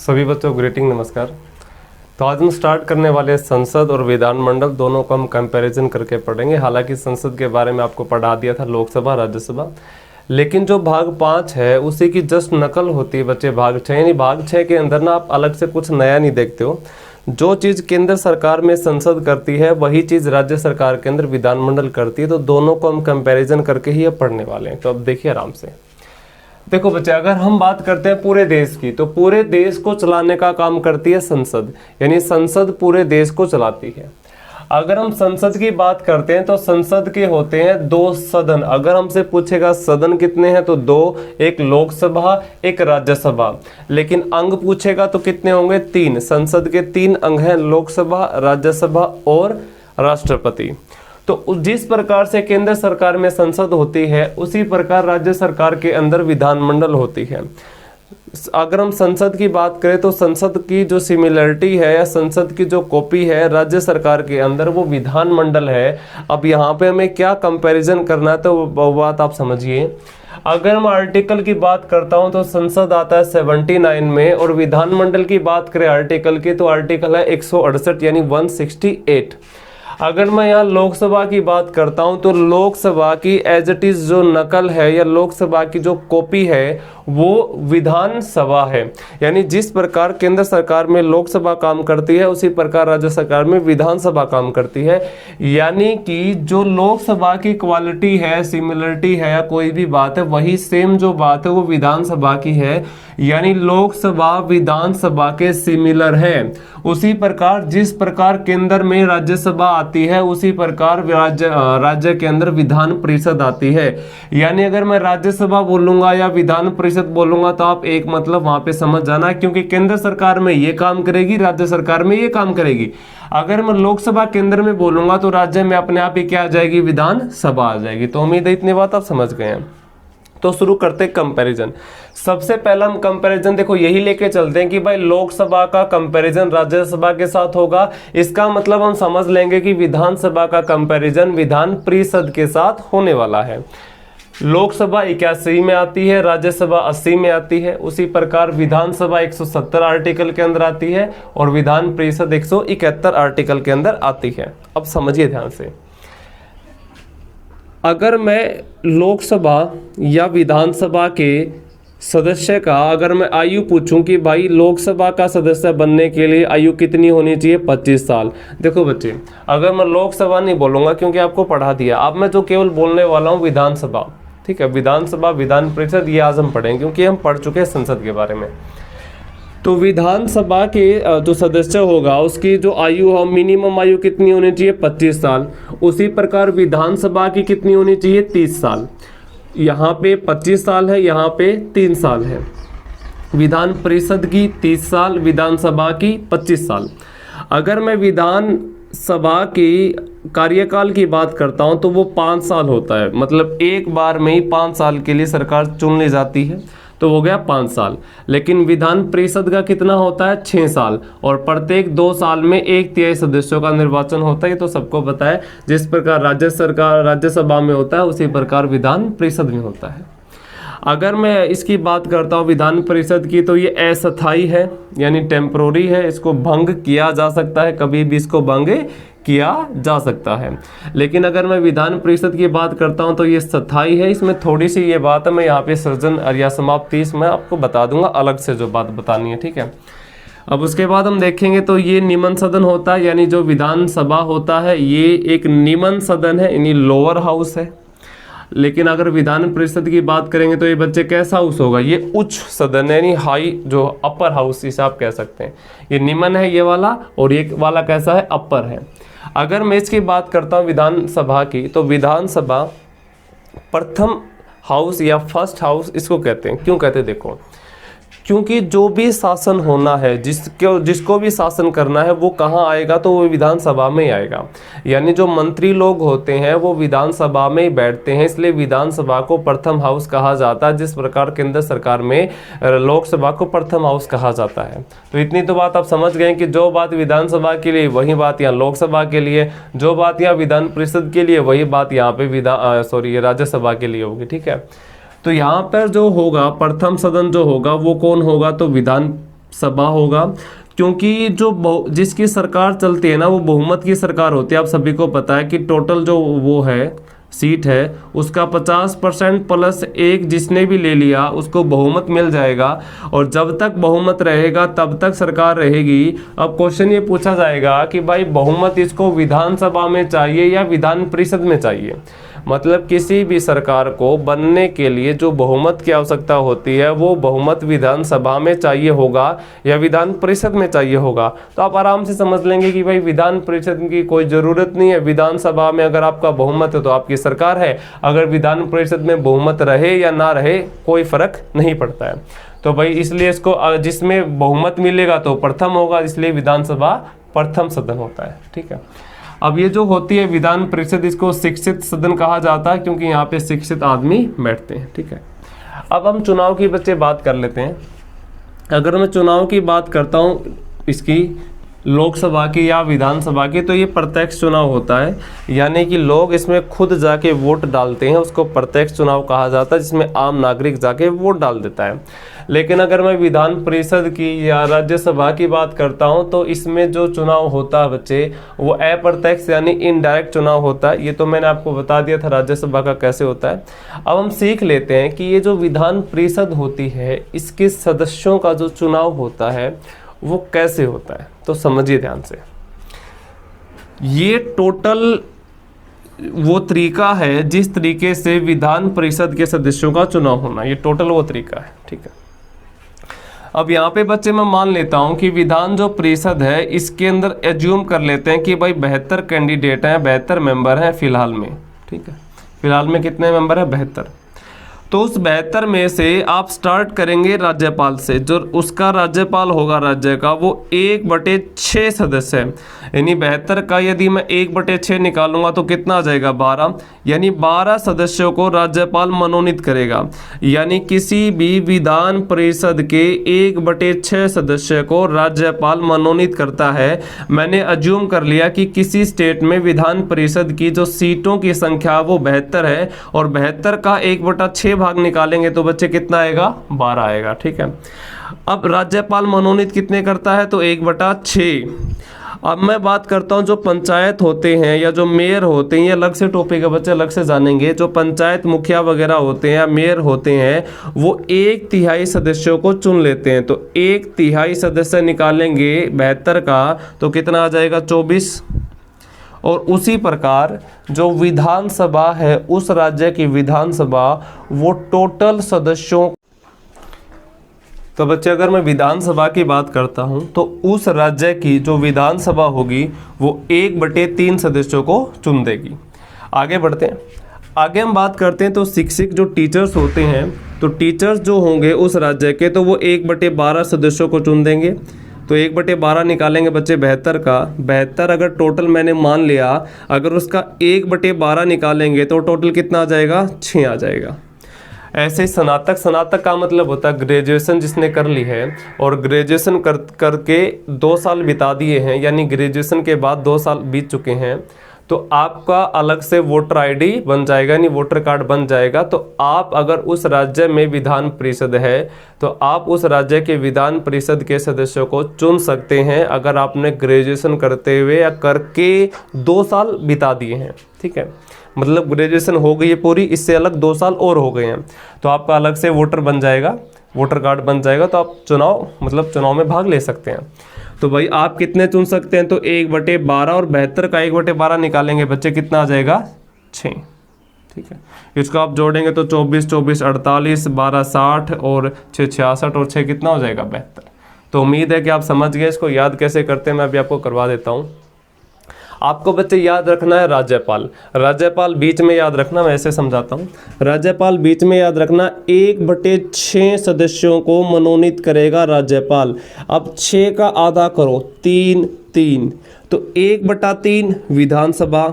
सभी बच्चों को ग्रीटिंग नमस्कार। तो आज हम स्टार्ट करने वाले संसद और विधानमंडल दोनों को हम कंपैरिजन करके पढ़ेंगे। हालांकि संसद के बारे में आपको पढ़ा दिया था, लोकसभा राज्यसभा, लेकिन जो भाग 5 है उसी की जस्ट नकल होती है बच्चे भाग 6। यानी भाग 6 के अंदर ना आप अलग से कुछ नया नहीं देखते हो। जो चीज़ केंद्र सरकार में संसद करती है वही चीज़ राज्य सरकार के अंदर विधानमंडल करती है। तो दोनों को हम कंपैरिजन करके ही अब पढ़ने वाले हैं। तो अब देखिए आराम से। देखो बच्चे, अगर हम बात करते हैं पूरे देश की, तो पूरे देश को चलाने का काम करती है संसद। यानी संसद पूरे देश को चलाती है। अगर हम संसद की बात करते हैं तो संसद के होते हैं 2 सदन। अगर हमसे पूछेगा सदन कितने हैं तो 2, एक लोकसभा एक राज्यसभा। लेकिन अंग पूछेगा तो कितने होंगे? 3। संसद के 3 अंग हैं, लोकसभा, राज्यसभा और राष्ट्रपति। तो जिस प्रकार से केंद्र सरकार में संसद होती है उसी प्रकार राज्य सरकार के अंदर विधानमंडल होती है। अगर हम संसद की बात करें तो संसद की जो सिमिलरिटी है या संसद की जो कॉपी है राज्य सरकार के अंदर वो विधानमंडल है। अब यहाँ पे हमें क्या कंपैरिजन करना है तो वो बात आप समझिए। अगर मैं आर्टिकल की बात करता हूँ तो संसद आता है 79 में, और विधानमंडल की बात करें आर्टिकल की तो आर्टिकल है 168 यानी 168। अगर मैं यहाँ लोकसभा की बात करता हूँ तो लोकसभा की एज इट इज जो नकल है या लोकसभा की जो कॉपी है वो विधानसभा है। यानी जिस प्रकार केंद्र सरकार में लोकसभा काम करती है उसी प्रकार राज्य सरकार में विधानसभा काम करती है। यानी कि जो लोकसभा की क्वालिटी है, सिमिलरिटी है या कोई भी बात है, वही सेम जो बात है वो विधानसभा की है। यानी लोकसभा विधानसभा के सिमिलर है। उसी प्रकार जिस प्रकार केंद्र में राज्यसभा आती है उसी प्रकार राज्य के अंदर विधान परिषद आती है। यानी अगर मैं राज्यसभा बोलूंगा या विधान परिषद बोलूंगा तो आप एक मतलब वहां पे समझ जाना, क्योंकि केंद्र सरकार में ये काम करेगी, राज्य सरकार में ये काम करेगी। अगर मैं लोकसभा केंद्र में बोलूंगा तो राज्य में अपने आप ही क्या आ जाएगी? विधानसभा आ जाएगी। तो उम्मीद है इतनी बात आप समझ गए हैं। तो शुरू करते हैं कंपैरिजन। सबसे पहला हम कंपैरिजन देखो यही लेके चलते हैं कि भाई लोकसभा का कंपैरिजन राज्यसभा के साथ होगा। इसका मतलब हम समझ लेंगे कि विधानसभा का कंपैरिजन विधान परिषद के साथ होने वाला है। लोकसभा 81 में आती है, राज्यसभा 80 में आती है। उसी प्रकार विधानसभा 170 आर्टिकल के अंदर आती है और विधान परिषद 171 आर्टिकल के अंदर आती है। अब समझिए ध्यान से। अगर मैं लोकसभा या विधानसभा के सदस्य का अगर मैं आयु पूछूं कि भाई लोकसभा का सदस्य बनने के लिए आयु कितनी होनी चाहिए? 25 साल। देखो बच्चे, अगर मैं लोकसभा नहीं बोलूंगा क्योंकि आपको पढ़ा दिया, अब मैं जो केवल बोलने वाला हूं विधानसभा, ठीक है, विधानसभा विधान परिषद ये आज हम पढ़ेंगे क्योंकि हम पढ़ चुके हैं संसद के बारे में। तो विधानसभा के जो सदस्य होगा उसकी जो आयु हो, मिनिमम आयु कितनी होनी चाहिए? 25 साल। उसी प्रकार विधानसभा की कितनी होनी चाहिए? 30 साल। यहाँ पे 25 साल है, यहाँ पे 3 साल है। विधान परिषद की 30 साल, विधानसभा की 25 साल। अगर मैं विधानसभा की कार्यकाल की बात करता हूँ तो वो 5 साल होता है। मतलब एक बार में ही 5 साल के लिए सरकार चुन ली जाती है, तो हो गया 5 साल। लेकिन विधान परिषद का कितना होता है? 6 साल। और प्रत्येक 2 साल में 1/3 सदस्यों का निर्वाचन होता है। तो सबको पता है, जिस प्रकार राज्यसभा में होता है उसी प्रकार विधान परिषद में होता है। अगर मैं इसकी बात करता हूँ विधान परिषद की तो ये अस्थायी है, यानी टेम्पोररी है। इसको भंग किया जा सकता है, कभी भी इसको भंग किया जा सकता है। लेकिन अगर मैं विधान परिषद की बात करता हूं तो ये स्थायी है। इसमें थोड़ी सी ये बात है, मैं यहाँ पे सृजन या समाप्ति मैं आपको बता दूंगा अलग से जो बात बतानी है, ठीक है। अब उसके बाद हम देखेंगे तो ये निम्न सदन होता है, यानी जो विधानसभा होता है ये एक निम्न सदन है, यानी लोअर हाउस है। लेकिन अगर विधान परिषद की बात करेंगे तो ये बच्चे कैसा हाउस होगा? ये उच्च सदन है, यानी हाई जो अपर हाउस इसे आप कह सकते हैं। ये निम्न है ये वाला, और ये वाला कैसा है? अपर है। अगर मैं इसकी बात करता हूँ विधानसभा की तो विधानसभा प्रथम हाउस या फर्स्ट हाउस इसको कहते हैं। क्यों कहते हैं? देखो, क्योंकि जो भी शासन होना है, जिसको भी शासन करना है वो कहाँ आएगा? तो वो विधानसभा में ही आएगा। यानी जो मंत्री लोग होते हैं वो विधानसभा में ही बैठते हैं, इसलिए विधानसभा को प्रथम हाउस कहा जाता है। जिस प्रकार केंद्र सरकार में लोकसभा को प्रथम हाउस कहा जाता है। तो इतनी तो बात आप समझ गए कि जो बात विधानसभा के लिए वही बात यहाँ लोकसभा के लिए, जो बात यहाँ विधान परिषद के लिए वही बात यहाँ पे राज्यसभा के लिए होगी, ठीक है। तो यहाँ पर जो होगा प्रथम सदन जो होगा वो कौन होगा? तो विधान सभा होगा, क्योंकि जो जिसकी सरकार चलती है ना वो बहुमत की सरकार होती है। आप सभी को पता है कि टोटल जो वो है सीट है उसका 50% प्लस एक जिसने भी ले लिया उसको बहुमत मिल जाएगा, और जब तक बहुमत रहेगा तब तक सरकार रहेगी। अब क्वेश्चन ये पूछा जाएगा कि भाई बहुमत इसको विधानसभा में चाहिए या विधान परिषद में चाहिए। मतलब किसी भी सरकार को बनने के लिए जो बहुमत की आवश्यकता होती है वो बहुमत विधानसभा में चाहिए होगा या विधान परिषद में चाहिए होगा। तो आप आराम से समझ लेंगे कि भाई विधान परिषद की कोई ज़रूरत नहीं है। विधानसभा में अगर आपका बहुमत है तो आपकी सरकार है, अगर विधान परिषद में बहुमत रहे या ना रहे कोई फर्क नहीं पड़ता है। तो भाई इसलिए इसको जिसमें बहुमत मिलेगा तो प्रथम होगा, इसलिए विधानसभा प्रथम सदन होता है। ठीक है। अब ये जो होती है विधान परिषद इसको शिक्षित सदन कहा जाता है, क्योंकि यहाँ पे शिक्षित आदमी बैठते हैं। ठीक है। अब हम चुनाव की बच्चे बात कर लेते हैं। अगर मैं चुनाव की बात करता हूँ इसकी लोकसभा की या विधानसभा की, तो ये प्रत्यक्ष चुनाव होता है, यानी कि लोग इसमें खुद जाके वोट डालते हैं, उसको प्रत्यक्ष चुनाव कहा जाता है, जिसमें आम नागरिक जाके वोट डाल देता है। लेकिन अगर मैं विधान परिषद की या राज्यसभा की बात करता हूं तो इसमें जो चुनाव होता है बच्चे वो अप्रत्यक्ष यानी इनडायरेक्ट चुनाव होता है। ये तो मैंने आपको बता दिया था राज्यसभा का कैसे होता है। अब हम सीख लेते हैं कि ये जो विधान परिषद होती है इसके सदस्यों का जो चुनाव होता है वो कैसे होता है, तो समझिए ध्यान से। ये टोटल वो तरीका है जिस तरीके से विधान परिषद के सदस्यों का चुनाव होना, ये टोटल वो तरीका है। ठीक है। अब यहाँ पे बच्चे मैं मान लेता हूँ कि विधान जो परिषद है इसके अंदर एज्यूम कर लेते हैं कि भाई 72 कैंडिडेट हैं, 72 मेंबर हैं फिलहाल में। ठीक है। फिलहाल में कितने मेंबर हैं? 72। तो उस 72 में से आप स्टार्ट करेंगे राज्यपाल से। जो उसका राज्यपाल होगा राज्य का वो 1/6 सदस्य है, यानी 72 का यदि मैं 1/6 निकालूंगा तो कितना आ जाएगा? 12, यानी 12 सदस्यों को राज्यपाल मनोनीत करेगा। यानी किसी भी विधान परिषद के 1/6 सदस्य को राज्यपाल मनोनीत करता है। मैंने अज्यूम कर लिया कि किसी स्टेट में विधान परिषद की जो सीटों की संख्या वो 72 है, और 72 का 1/6 भाग निकालेंगे तो बच्चे कितना आएगा? 12 आएगा। ठीक है। अब राज्यपाल मनोनीत कितने करता है? तो 1/6। अब मैं बात करता हूं जो पंचायत होते हैं या जो मेयर होते हैं, ये अलग से टॉपिक है बच्चे, अलग से जानेंगे। जो पंचायत मुखिया वगैरह होते हैं या मेयर होते हैं वो 1/3 सदस्यों को चुन लेते हैं। तो 1/3 सदस्य निकालेंगे 72 का तो कितना आ जाएगा? 24। और उसी प्रकार जो विधानसभा है उस राज्य की विधानसभा वो टोटल सदस्यों, तो बच्चे अगर मैं विधानसभा की बात करता हूं तो उस राज्य की जो विधानसभा होगी वो 1/3 सदस्यों को चुन देगी। आगे बढ़ते हैं। आगे हम बात करते हैं तो शिक्षक जो टीचर्स होते हैं, तो टीचर्स जो होंगे उस राज्य के तो वो 1/12 सदस्यों को चुन देंगे। तो 1/12 निकालेंगे बच्चे 72 का। 72 अगर टोटल मैंने मान लिया, अगर उसका 1/12 निकालेंगे तो टोटल कितना आ जाएगा? 6 आ जाएगा। ऐसे स्नातक का मतलब होता है ग्रेजुएशन जिसने कर ली है और ग्रेजुएशन करके 2 साल बिता दिए हैं, यानी ग्रेजुएशन के बाद 2 साल बीत चुके हैं, तो आपका अलग से वोटर आईडी बन जाएगा, यानी वोटर कार्ड बन जाएगा। तो आप अगर उस राज्य में विधान परिषद है तो आप उस राज्य के विधान परिषद के सदस्यों को चुन सकते हैं अगर आपने ग्रेजुएशन करते हुए या करके 2 साल बिता दिए हैं। ठीक है। मतलब ग्रेजुएशन हो गई है पूरी, इससे अलग 2 साल और हो गए हैं तो आपका अलग से वोटर बन जाएगा, वोटर कार्ड बन जाएगा, तो आप चुनाव में भाग ले सकते हैं। तो भाई आप कितने चुन सकते हैं? तो 1/12 और 72 का 1/12 निकालेंगे बच्चे कितना आ जाएगा? 6। ठीक है। इसको आप जोड़ेंगे तो 24 24 48 12 60 और 6 66 और 6 कितना हो जाएगा? 72। तो उम्मीद है कि आप समझ गए। इसको याद कैसे करते हैं मैं अभी आपको करवा देता हूँ। आपको बच्चे याद रखना है राज्यपाल बीच में याद रखना, मैं ऐसे समझाता हूँ। राज्यपाल बीच में याद रखना, 1/6 सदस्यों को मनोनीत करेगा राज्यपाल। अब 6 का आधा करो, 3 3, तो 1/3 विधानसभा,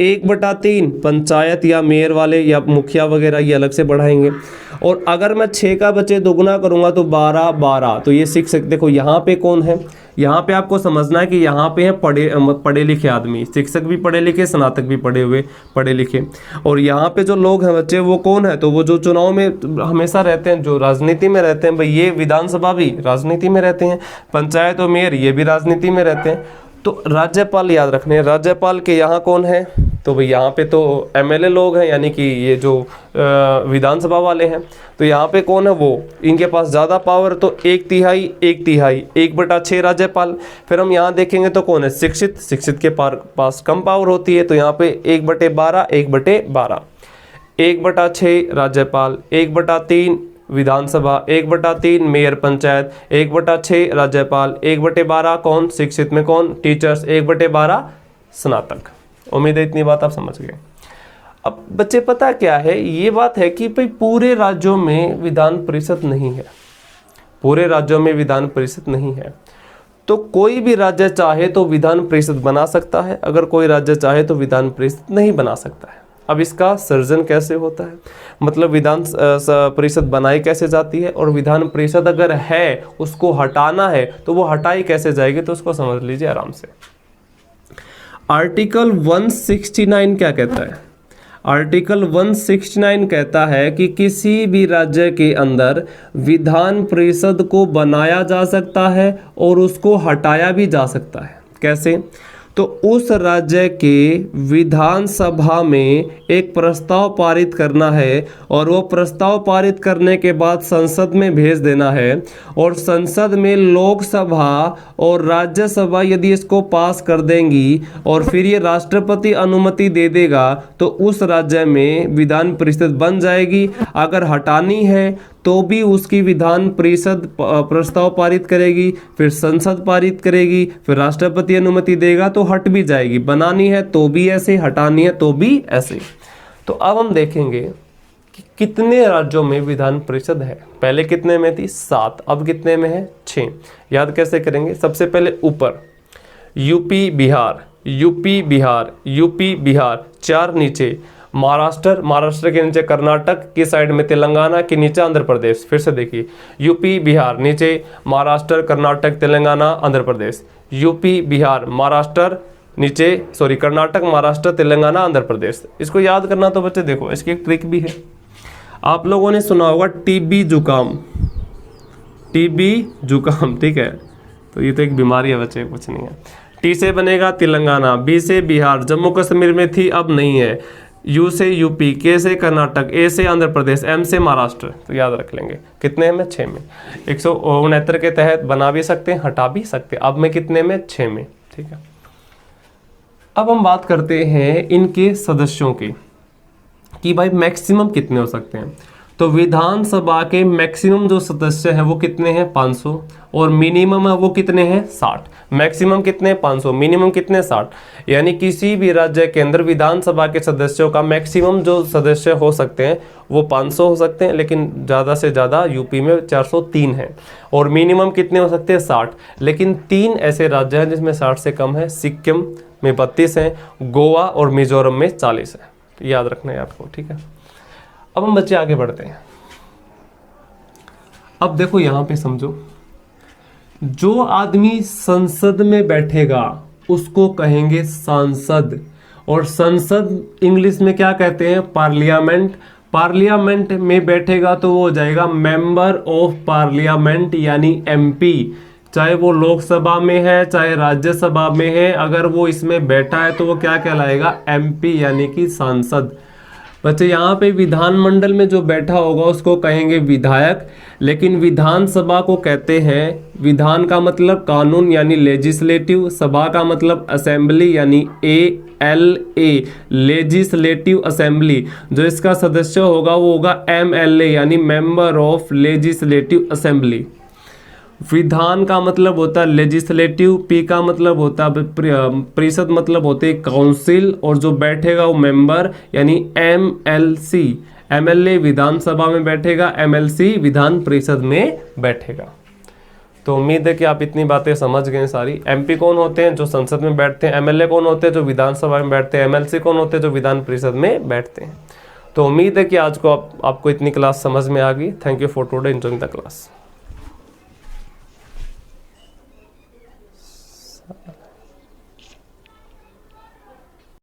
1/3 पंचायत या मेयर वाले या मुखिया वगैरह ये अलग से बढ़ाएंगे। और अगर मैं 6 का बचे दोगुना करूंगा तो 12 12, तो ये शिक्षक, देखो यहाँ पे कौन है, यहाँ पे आपको समझना है कि यहाँ पे है पढ़े लिखे आदमी, शिक्षक भी पढ़े लिखे, स्नातक भी पढ़े लिखे। और यहाँ पे जो लोग हैं बच्चे वो कौन है, तो वो जो चुनाव में हमेशा रहते हैं, जो राजनीति में रहते हैं भाई, ये विधानसभा भी राजनीति में रहते हैं, पंचायत और मेयर ये भी राजनीति में रहते हैं। तो राज्यपाल याद रखने हैं, राज्यपाल के यहाँ कौन है, तो भाई यहाँ पे तो एमएलए लोग हैं, यानी कि ये जो विधानसभा वाले हैं। तो यहाँ पे कौन है, वो इनके पास ज़्यादा पावर, तो 1/3 1/3 1/6 राज्यपाल। फिर हम यहाँ देखेंगे तो कौन है, शिक्षित के पास कम पावर होती है, तो यहाँ पे 1/12 1/12, 1/6 राज्यपाल, 1/3 विधानसभा, 1/3 मेयर पंचायत, 1/6 राज्यपाल, 1/12 कौन, शिक्षित में कौन, टीचर्स, 1/12 स्नातक। उम्मीद है इतनी बात आप समझ गए। अब बच्चे पता क्या है, ये बात है कि भाई पूरे राज्यों में विधान परिषद नहीं है, पूरे राज्यों में विधान परिषद नहीं है। तो कोई भी राज्य चाहे तो विधान परिषद बना सकता है, अगर कोई राज्य चाहे तो विधान परिषद नहीं बना सकता है। अब इसका सर्जन कैसे होता है, मतलब विधान परिषद बनाई कैसे जाती है, और विधान परिषद अगर है उसको हटाना है तो वो हटाई कैसे जाएगी, तो उसको समझ लीजिए आराम से। आर्टिकल 169 क्या कहता है, आर्टिकल 169 कहता है कि किसी भी राज्य के अंदर विधान परिषद को बनाया जा सकता है और उसको हटाया भी जा सकता है। कैसे, तो उस राज्य के विधानसभा में एक प्रस्ताव पारित करना है, और वो प्रस्ताव पारित करने के बाद संसद में भेज देना है, और संसद में लोकसभा और राज्यसभा यदि इसको पास कर देंगी और फिर ये राष्ट्रपति अनुमति दे देगा तो उस राज्य में विधान परिषद बन जाएगी। अगर हटानी है तो भी उसकी विधान परिषद प्रस्ताव पारित करेगी, फिर संसद पारित करेगी, फिर राष्ट्रपति अनुमति देगा तो हट भी जाएगी। बनानी है तो भी ऐसे, हटानी है तो भी ऐसे। तो अब हम देखेंगे कि कितने राज्यों में विधान परिषद है। पहले कितने में थी, 7, अब कितने में है, 6। याद कैसे करेंगे, सबसे पहले ऊपर UP Bihar, UP Bihar, UP Bihar, 4 नीचे महाराष्ट्र, महाराष्ट्र के नीचे कर्नाटक, की साइड में तेलंगाना, के नीचे आंध्र प्रदेश। फिर से देखिए, यूपी बिहार नीचे महाराष्ट्र कर्नाटक तेलंगाना आंध्र प्रदेश, यूपी बिहार महाराष्ट्र नीचे, सॉरी कर्नाटक महाराष्ट्र तेलंगाना आंध्र प्रदेश। इसको याद करना तो बच्चे देखो इसकी एक ट्रिक भी है। आप लोगों ने सुना होगा टीबी जुकाम, टीबी जुकाम, ठीक है, तो ये तो एक बीमारी है बच्चे, कुछ नहीं है। टी से बनेगा तेलंगाना, बी से बिहार, जम्मू कश्मीर में थी अब नहीं है, यू से यूपी, के से कर्नाटक, ए से आंध्र प्रदेश, एम से महाराष्ट्र। तो याद रख लेंगे कितने में, 6 में। 169 के तहत बना भी सकते हैं, हटा भी सकते हैं। अब में कितने में, 6 में, ठीक है। अब हम बात करते हैं इनके सदस्यों की कि भाई मैक्सिमम कितने हो सकते हैं। तो विधानसभा के मैक्सिमम जो सदस्य हैं वो कितने हैं, 500, और मिनिमम है वो कितने हैं, 60। मैक्सिमम कितने, 500, मिनिमम कितने, 60। यानी किसी भी राज्य के अंदर विधानसभा के सदस्यों का मैक्सिमम जो सदस्य हो सकते हैं वो 500 हो सकते हैं, लेकिन ज़्यादा से ज़्यादा यूपी में 403 है, और मिनिमम कितने हो सकते हैं, 60। लेकिन 3 ऐसे राज्य हैं जिसमें 60 से कम है, सिक्किम में 32 हैं, गोवा और मिजोरम में 40 है। तो याद रखना है आपको, ठीक है। अब हम बच्चे आगे बढ़ते हैं। अब देखो यहां पे समझो, जो आदमी संसद में बैठेगा उसको कहेंगे सांसद, और संसद इंग्लिश में क्या कहते हैं, पार्लियामेंट। पार्लियामेंट में बैठेगा तो वो हो जाएगा मेंबर ऑफ पार्लियामेंट, यानी एमपी। चाहे वो लोकसभा में है चाहे राज्यसभा में है, अगर वो इसमें बैठा है तो वो क्या कहलाएगा, एमपी, यानी कि सांसद। बच्चे यहाँ पे विधानमंडल में जो बैठा होगा उसको कहेंगे विधायक, लेकिन विधानसभा को कहते हैं, विधान का मतलब कानून यानी लेजिस्लेटिव, सभा का मतलब असेंबली यानी ALA, लेजिस्लेटिव असेंबली। जो इसका सदस्य होगा वो होगा MLA यानी मेंबर ऑफ लेजिस्लेटिव असेंबली। विधान का मतलब होता है लेजिस्लेटिव, पी का मतलब होता है परिषद, मतलब होते हैं काउंसिल, और जो बैठेगा वो मेंबर यानी MLC। MLA विधानसभा में बैठेगा, MLC विधान परिषद में बैठेगा। तो उम्मीद है कि आप इतनी बातें समझ गए सारी। एमपी कौन होते हैं? जो संसद में बैठते हैं। एमएलए कौन होते हैं? जो विधानसभा में बैठते हैं। एमएलसी कौन होते हैं? जो विधान परिषद में बैठते हैं। तो उम्मीद है कि आज को आपको इतनी क्लास समझ में आ गई। Thank you for today, enjoying the class.